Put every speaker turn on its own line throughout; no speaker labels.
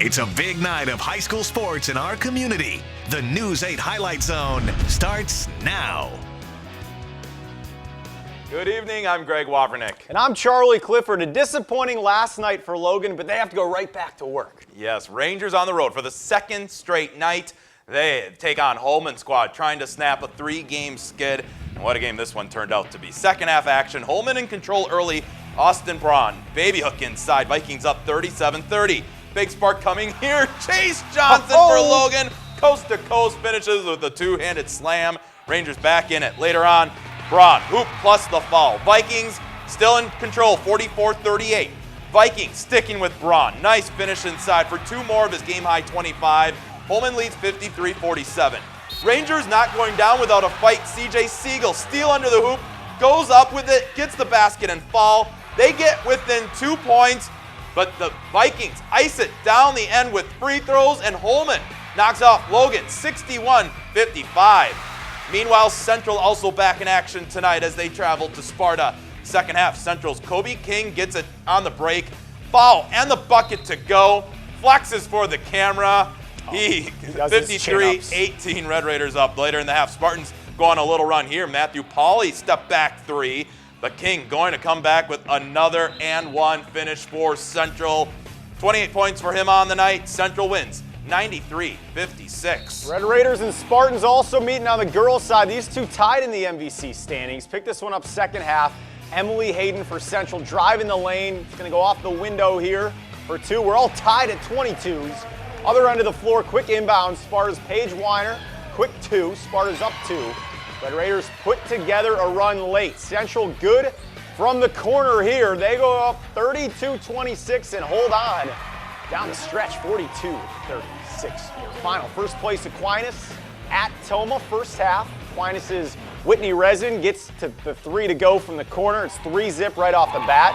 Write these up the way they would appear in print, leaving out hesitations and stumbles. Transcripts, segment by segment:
It's a big night of high school sports in our community. The News 8 Highlight Zone starts now.
Good evening, I'm Greg Wavernick.
And I'm Charlie Clifford. A disappointing last night for Logan, but they have to go right back to work.
Yes, Rangers on the road for the second straight night. They take on Holman squad, trying to snap a 3-game skid. And what a game this one turned out to be. Second half action, Holman in control early. Austin Braun, baby hook inside. Vikings up 37-30. Big spark coming here. Chase Johnson for Logan. Coast to coast finishes with a two-handed slam. Rangers back in it. Later on, Braun, hoop plus the foul. Vikings still in control, 44-38. Vikings sticking with Braun. Nice finish inside for two more of his game-high 25. Holman leads 53-47. Rangers not going down without a fight. CJ Siegel, steal under the hoop, goes up with it, gets the basket and fall. They get within 2 points, but the Vikings ice it down the end with free throws, and Holman knocks off Logan 61-55. Meanwhile, Central also back in action tonight as they travel to Sparta. Second half, Central's Kobe King gets it on the break. Foul and the bucket to go. Flexes for the camera. He 53-18 Red Raiders up. Later in the half, Spartans go on a little run here. Matthew Pauly step back three. But King going to come back with another and one finish for Central. 28 points for him on the night. Central wins 93-56.
Red Raiders and Spartans also meeting on the girls' side. These two tied in the MVC standings. Pick this one up second half. Emily Hayden for Central driving the lane. It's going to go off the window here for two. We're all tied at 22s. Other end of the floor, quick inbound. Sparta's Paige Weiner, quick two. Sparta's up two. Red Raiders put together a run late. Central good from the corner here. They go up 32-26 and hold on. Down the stretch, 42-36. Final. First place Aquinas at Toma, first half. Aquinas' Whitney Resin gets to the three to go from the corner. It's 3-zip right off the bat.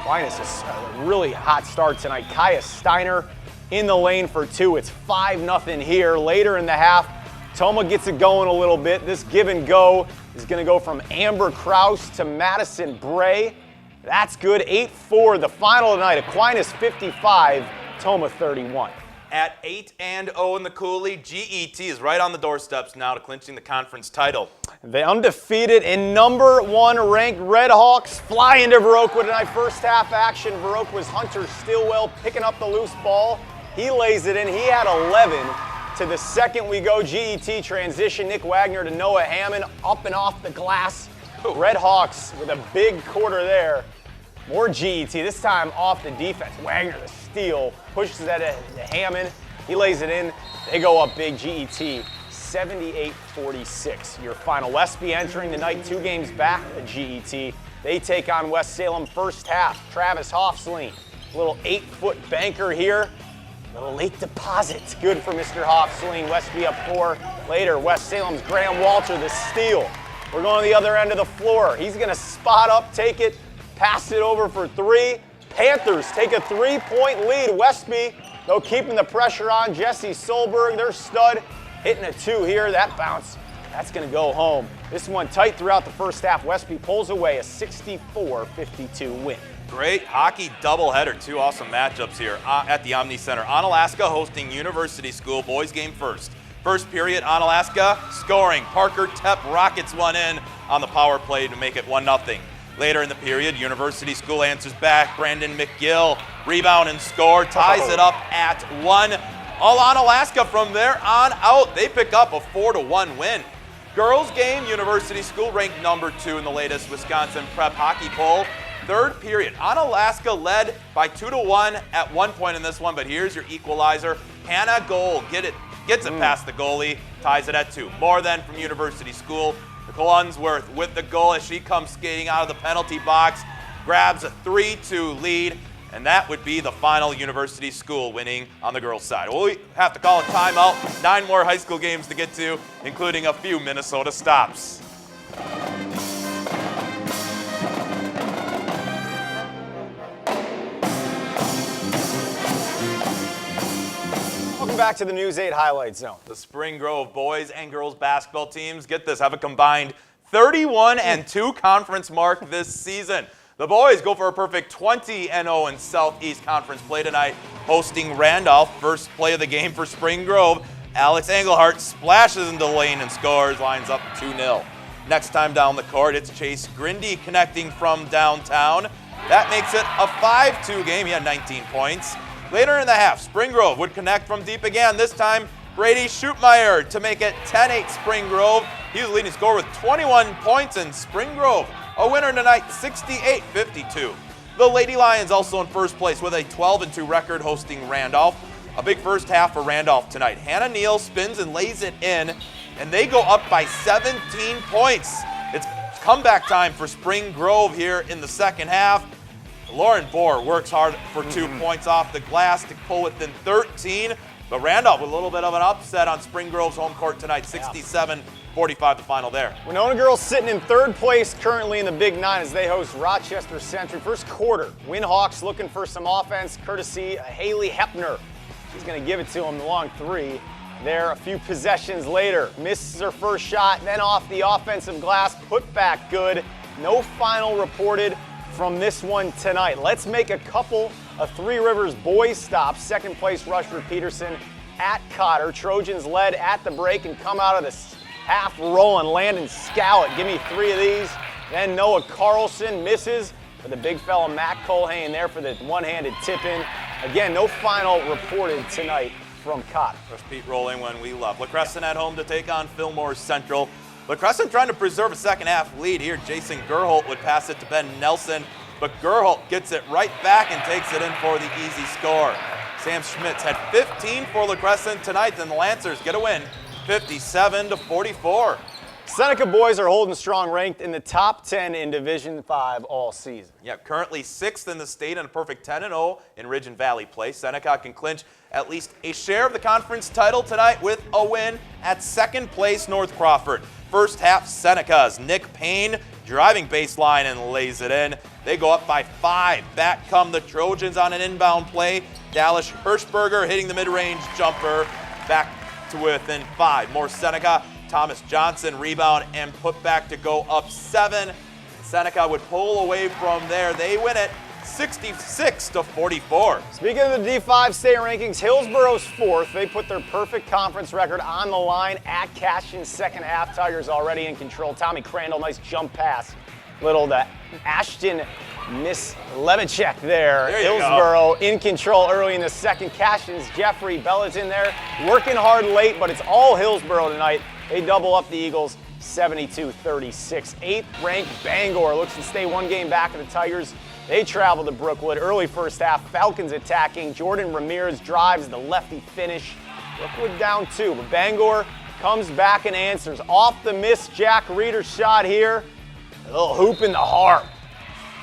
Aquinas is a really hot start tonight. Kaya Steiner in the lane for two. It's 5-0 here. Later in the half, Toma gets it going a little bit. This give and go is going to go from Amber Kraus to Madison Bray. That's good. 8-4, the final tonight. Aquinas 55, Toma 31.
At 8-0 in the Cooley, GET is right on the doorsteps now to clinching the conference title.
The undefeated and number one ranked Red Hawks fly into Viroqua tonight. First half action, Viroqua's Hunter Stillwell picking up the loose ball. He lays it in. He had 11. To the second we go, GET transition. Nick Wagner to Noah Hammond, up and off the glass. Red Hawks with a big quarter there. More GET, this time off the defense. Wagner the steal, pushes that to Hammond. He lays it in. They go up big, GET, 78-46. Your final. Westby entering the night 2 games back at GET. They take on West Salem first half. Travis Hoffsling, little 8-foot banker here. Little late deposit, good for Mr. Hoffsling. Westby up 4. Later, West Salem's Graham Walter, the steal. We're going to the other end of the floor. He's going to spot up, take it, pass it over for 3. Panthers take a 3-point lead. Westby, though, keeping the pressure on. Jesse Solberg, their stud, hitting a 2 here. That bounce, that's going to go home. This one tight throughout the first half. Westby pulls away a 64-52 win.
Great hockey doubleheader. 2 awesome matchups here at the Omni Center. Onalaska hosting University School. Boys game first. First period, Onalaska scoring. Parker Tepp rockets one in on the power play to make it 1-0. Later in the period, University School answers back. Brandon McGill rebound and score. Ties it up at 1. All Onalaska from there on out. They pick up a 4-1 win. Girls game, University School ranked number 2 in the latest Wisconsin Prep Hockey Poll. Third period, Onalaska led by 2-1 at one point in this one, but here's your equalizer. Hannah Gold gets it past the goalie, ties it at 2. More than from University School. Nicole Unsworth with the goal as she comes skating out of the penalty box, grabs a 3-2 lead, and that would be the final. University School winning on the girls' side. We'll have to call a timeout. 9 more high school games to get to, including a few Minnesota stops.
Welcome back to the News 8 Highlight Zone.
The Spring Grove boys and girls basketball teams, get this, have a combined 31-2 conference mark this season. The boys go for a perfect 20-0 in Southeast Conference play tonight, hosting Randolph. First play of the game for Spring Grove. Alex Engelhart splashes into the lane and scores, lines up 2-0. Next time down the court, it's Chase Grindy connecting from downtown. That makes it a 5-2 game. He had 19 points. Later in the half, Spring Grove would connect from deep again. This time, Brady Schutmeyer to make it 10-8 Spring Grove. He was leading scorer with 21 points, in Spring Grove a winner tonight, 68-52. The Lady Lions also in first place with a 12-2 record, hosting Randolph. A big first half for Randolph tonight. Hannah Neal spins and lays it in, and they go up by 17 points. It's comeback time for Spring Grove here in the second half. Lauren Bohr works hard for 2 points off the glass to pull within 13. But Randolph with a little bit of an upset on Spring Grove's home court tonight, 67-45 the final there.
Winona girls sitting in third place currently in the Big Nine as they host Rochester Century. First quarter, Windhawks looking for some offense courtesy of Haley Hepner. She's going to give it to them, the long three. There, a few possessions later, misses her first shot, then off the offensive glass, put back good. No final reported from this one tonight. Let's make a couple of Three Rivers boys stops. Second place, Rushford Peterson at Cotter. Trojans led at the break and come out of this half rolling. Landon Scallett, give me 3 of these. Then Noah Carlson misses, but the big fella Matt Colhane there for the one-handed tip-in. Again, no final reported tonight from Cotter.
Rush Pete rolling when we love. La Crescent at home to take on Fillmore Central. La Crescent trying to preserve a second half lead here. Jason Gerholt would pass it to Ben Nelson, but Gerholt gets it right back and takes it in for the easy score. Sam Schmitz had 15 for La Crescent tonight, and the Lancers get a win, 57-44.
Seneca boys are holding strong, ranked in the top 10 in Division 5 all season.
Yeah, currently 6th in the state and a perfect 10-0 in Ridge and Valley play. Seneca can clinch at least a share of the conference title tonight with a win at second place North Crawford. First half, Seneca's Nick Payne driving baseline and lays it in. They go up by 5. Back come the Trojans on an inbound play. Dallas Hirschberger hitting the mid-range jumper. Back to within 5. More Seneca. Thomas Johnson rebound and put back to go up 7. Seneca would pull away from there. They win it 66-44.
Speaking of the D5 state rankings, Hillsboro's 4th. They put their perfect conference record on the line at Cashion's second half. Tigers already in control. Tommy Crandall, nice jump pass. Little to Ashton Miss Levicek there. Hillsboro in control early in the second. Cashion's Jeffrey Bella's in there. Working hard late, but it's all Hillsboro tonight. They double up the Eagles 72-36. 8th ranked Bangor looks to stay one game back of the Tigers. They travel to Brookwood. Early first half, Falcons attacking. Jordan Ramirez drives the lefty finish. Brookwood down 2, but Bangor comes back and answers. Off the miss, Jack Reeder shot here. A little hoop in the heart.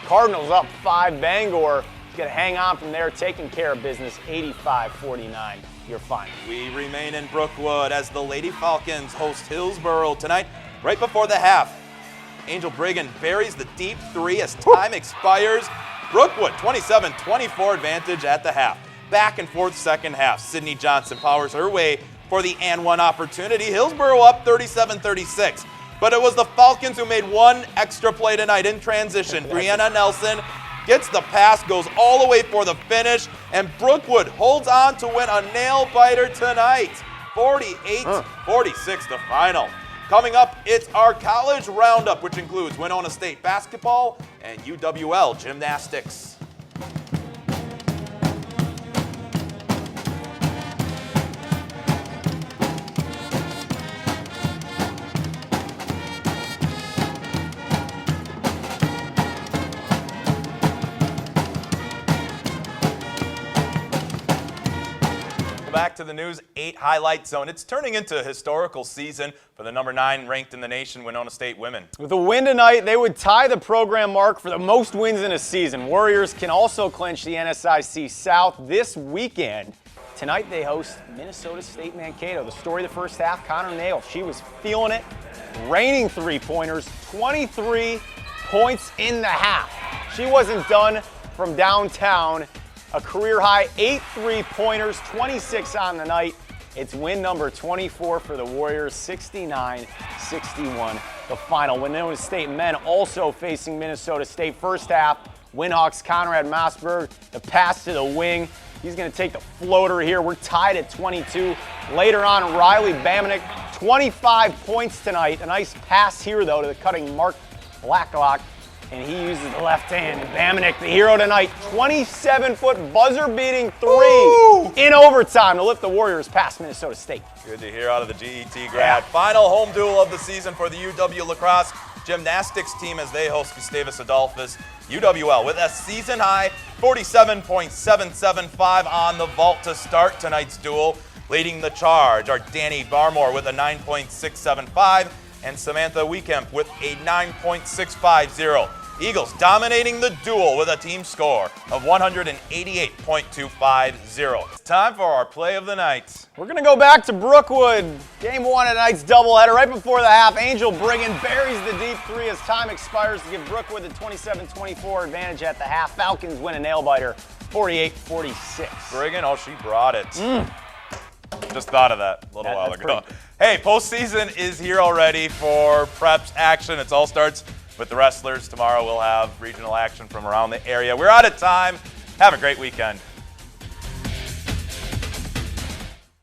Cardinals up 5. Bangor is going to hang on from there, taking care of business 85-49. You're fine.
We remain in Brookwood as the Lady Falcons host Hillsboro tonight. Right before the half, Angel Briggan buries the deep 3 as time expires. Brookwood 27-24 advantage at the half. Back and forth second half. Sydney Johnson powers her way for the and one opportunity. Hillsboro up 37-36. But it was the Falcons who made one extra play tonight in transition. Brianna Nelson gets the pass, goes all the way for the finish, and Brookwood holds on to win a nail-biter tonight. 48-46 the final. Coming up, it's our college roundup, which includes Winona State basketball and UWL gymnastics. Back to the News 8 Highlight Zone. It's turning into a historical season for the number 9 ranked in the nation Winona State women.
With a win tonight, they would tie the program mark for the most wins in a season. Warriors can also clinch the NSIC South this weekend. Tonight they host Minnesota State Mankato. The story of the first half, Connor Nail. She was feeling it. Raining three-pointers, 23 points in the half. She wasn't done from downtown. A career high 8 3-pointers, 26 on the night. It's win number 24 for the Warriors, 69-61, the final. Winona State men also facing Minnesota State. First half, Winhawks Conrad Mossberg, the pass to the wing. He's going to take the floater here. We're tied at 22. Later on, Riley Bamanek, 25 points tonight. A nice pass here, though, to the cutting Mark Blacklock. And he uses the left hand. And Bamanek, the hero tonight, 27-foot buzzer-beating three in overtime to lift the Warriors past Minnesota State.
Good to hear out of the GET grad. Final home duel of the season for the UW Lacrosse gymnastics team as they host Gustavus Adolphus. UWL with a season-high 47.775 on the vault to start tonight's duel. Leading the charge are Danny Barmore with a 9.675 and Samantha Wiekemp with a 9.650. Eagles dominating the duel with a team score of 188.250. It's time for our play of the night.
We're going to go back to Brookwood. Game one of tonight's doubleheader. Right before the half, Angel Brigham buries the deep three as time expires to give Brookwood the 27-24 advantage at the half. Falcons win a nail-biter, 48-46.
Brigham, oh, she brought it. Just thought of that a little while ago. Hey, postseason is here already for Preps action. It all starts with the wrestlers. Tomorrow we'll have regional action from around the area. We're out of time. Have a great weekend.